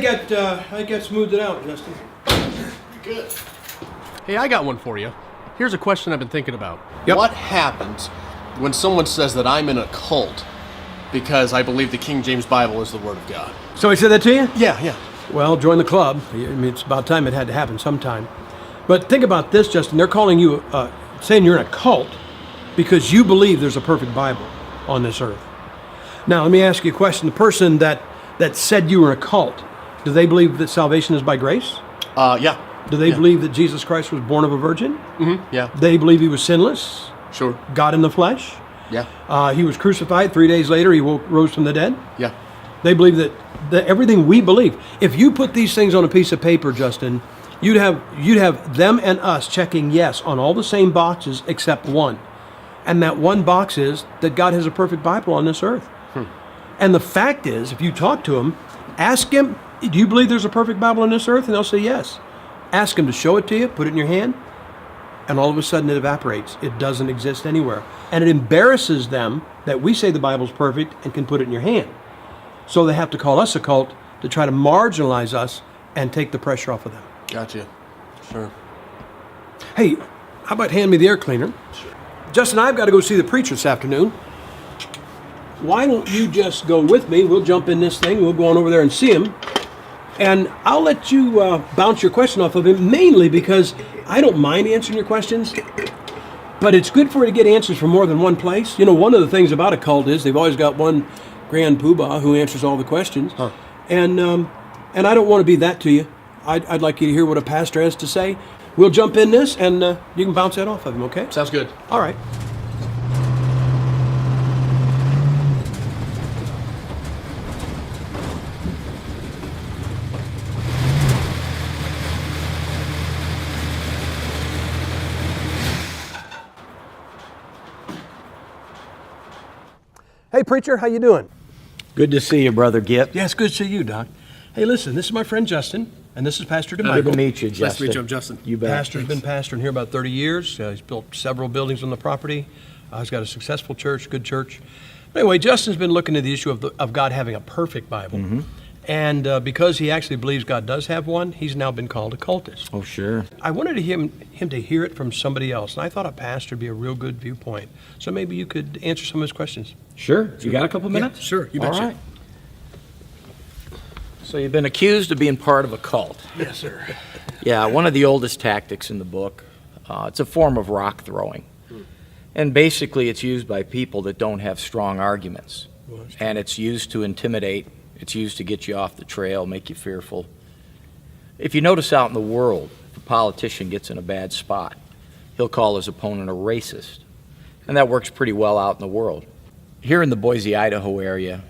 that smoothed it out, Justin. Good. Hey, I got one for you. Here's a question I've been thinking about. Yep. What happens when someone says that I'm in a cult because I believe the King James Bible is the Word of God? So he said that to you? Yeah. Well, join the club. I mean, it's about time it had to happen sometime. But think about this, Justin. They're calling you, saying you're in a cult because you believe there's a perfect Bible on this earth. Now, let me ask you a question. The person that said you were in a cult, do they believe that salvation is by grace? Yeah. Do they believe that Jesus Christ was born of a virgin? Mm-hmm. Yeah. They believe he was sinless, Sure. God in the flesh. Yeah. He was crucified. 3 days later, he rose from the dead. Yeah. They believe that everything we believe. If you put these things on a piece of paper, Justin, you'd have them and us checking yes on all the same boxes except one. And that one box is that God has a perfect Bible on this earth. And the fact is, if you talk to him, ask him, do you believe there's a perfect Bible on this earth? And they'll say yes. Ask him to show it to you, put it in your hand, and all of a sudden it evaporates. It doesn't exist anywhere. And it embarrasses them that we say the Bible's perfect and can put it in your hand. So they have to call us a cult to try to marginalize us and take the pressure off of them. Gotcha. Sure. Hey, how about hand me the air cleaner? Sure. Justin, I've got to go see the preacher this afternoon. Why don't you just go with me? We'll jump in this thing. We'll go on over there and see him. And I'll let you bounce your question off of him, mainly because I don't mind answering your questions, but it's good for you to get answers from more than one place. You know, one of the things about a cult is they've always got one grand poobah who answers all the questions. Huh. And I don't want to be that to you. I'd like you to hear what a pastor has to say. We'll jump in this, and you can bounce that off of him, okay? Sounds good. All right. Hey, preacher, how you doing? Good to see you, Brother Gip. Yeah, it's good to see you, Doc. Hey, listen, this is my friend Justin, and this is Pastor DeMichael. Good to meet you, Justin. Nice to meet you, I'm Justin. You bet. Pastor's been pastoring here about 30 years. He's built several buildings on the property. He's got a successful church, good church. But anyway, Justin's been looking at the issue of God having a perfect Bible. Mm-hmm. And because he actually believes God does have one, he's now been called a cultist. Oh, sure. I wanted him to hear it from somebody else, and I thought a pastor would be a real good viewpoint. So maybe you could answer some of his questions. Sure. You got a couple minutes? Sure, you All betcha. right. So you've been accused of being part of a cult. Yes, sir. Yeah, one of the oldest tactics in the book. It's a form of rock throwing. And basically it's used by people that don't have strong arguments. And it's used to intimidate. It's used to get you off the trail, make you fearful. If you notice out in the world, if a politician gets in a bad spot, he'll call his opponent a racist. And that works pretty well out in the world. Here in the Boise, Idaho area,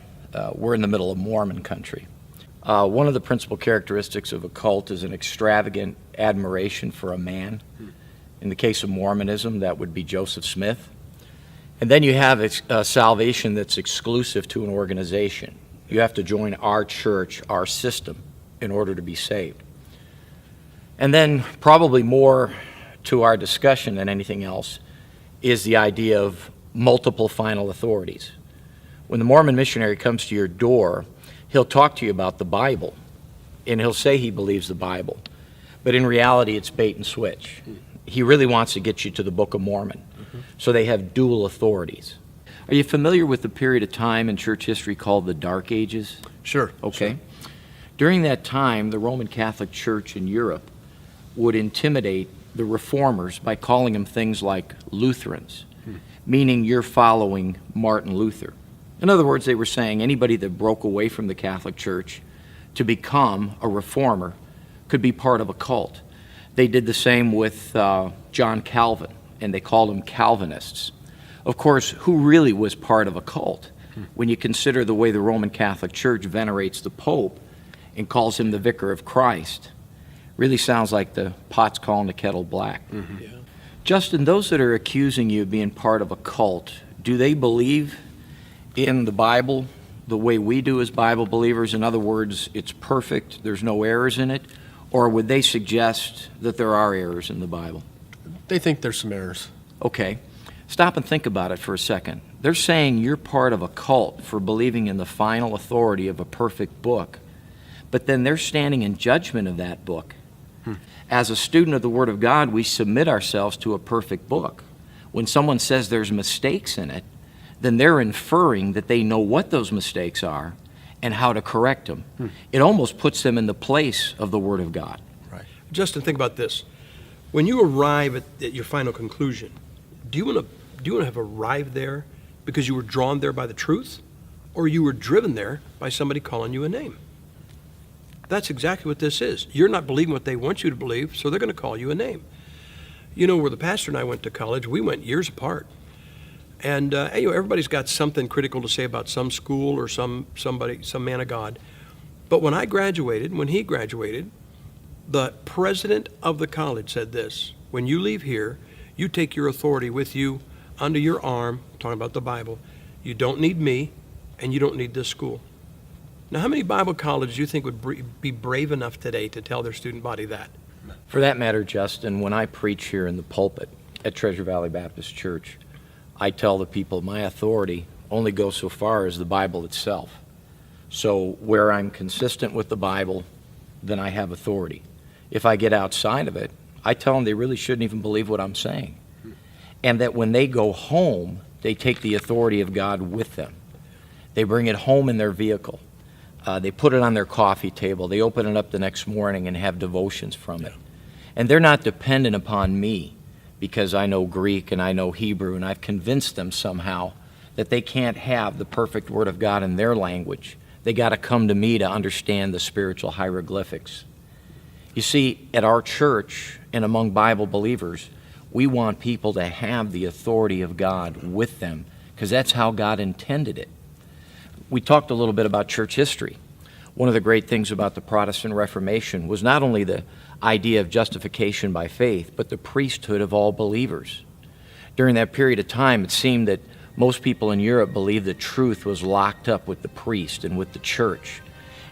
we're in the middle of Mormon country. One of the principal characteristics of a cult is an extravagant admiration for a man. In the case of Mormonism, that would be Joseph Smith. And then you have a salvation that's exclusive to an organization. You have to join our church, our system, in order to be saved. And then probably more to our discussion than anything else is the idea of multiple final authorities. When the Mormon missionary comes to your door, he'll talk to you about the Bible, and he'll say he believes the Bible. But in reality, it's bait and switch. He really wants to get you to the Book of Mormon. So they have dual authorities. Are you familiar with the period of time in church history called the Dark Ages? Sure. Okay. During that time, the Roman Catholic Church in Europe would intimidate the reformers by calling them things like Lutherans, meaning you're following Martin Luther. In other words, they were saying anybody that broke away from the Catholic Church to become a reformer could be part of a cult. They did the same with John Calvin, and they called them Calvinists. Of course, who really was part of a cult? When you consider the way the Roman Catholic Church venerates the Pope and calls him the Vicar of Christ, really sounds like the pot's calling the kettle black. Yeah. Justin, those that are accusing you of being part of a cult, do they believe in the Bible the way we do as Bible believers? In other words, it's perfect, there's no errors in it? Or would they suggest that there are errors in the Bible? They think there's some errors. Okay. Stop and think about it for a second. They're saying you're part of a cult for believing in the final authority of a perfect book. but then they're standing in judgment of that book. As a student of the Word of God, we submit ourselves to a perfect book. When someone says there's mistakes in it, then they're inferring that they know what those mistakes are and how to correct them. It almost puts them in the place of the Word of God. Right. Justin, think about this. When you arrive at your final conclusion, do you want to have arrived there because you were drawn there by the truth, or you were driven there by somebody calling you a name? That's exactly what this is. You're not believing what they want you to believe, so they're going to call you a name. You know, where the pastor and I went to college, we went years apart. And everybody's got something critical to say about some school or some man of God. But when he graduated, the president of the college said this: when you leave here, you take your authority with you under your arm, talking about the Bible. You don't need me, and you don't need this school. Now, how many Bible colleges do you think would be brave enough today to tell their student body that? For that matter, Justin, when I preach here in the pulpit at Treasure Valley Baptist Church, I tell the people my authority only goes so far as the Bible itself. So where I'm consistent with the Bible, then I have authority. If I get outside of it, I tell them they really shouldn't even believe what I'm saying. And that when they go home, they take the authority of God with them. They bring it home in their vehicle. They put it on their coffee table. They open it up the next morning and have devotions from it. And they're not dependent upon me because I know Greek and I know Hebrew, and I've convinced them somehow that they can't have the perfect Word of God in their language. They got to come to me to understand the spiritual hieroglyphics. You see, at our church and among Bible believers, we want people to have the authority of God with them because that's how God intended it. We talked a little bit about church history. One of the great things about the Protestant Reformation was not only the idea of justification by faith, but the priesthood of all believers. During that period of time, it seemed that most people in Europe believed that truth was locked up with the priest and with the church,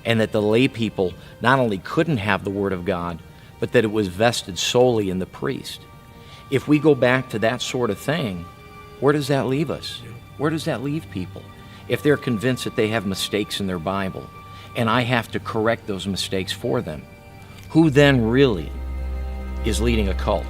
and that the lay people not only couldn't have the Word of God, but that it was vested solely in the priest. If we go back to that sort of thing, where does that leave us? Where does that leave people? If they're convinced that they have mistakes in their Bible, and I have to correct those mistakes for them, who then really is leading a cult?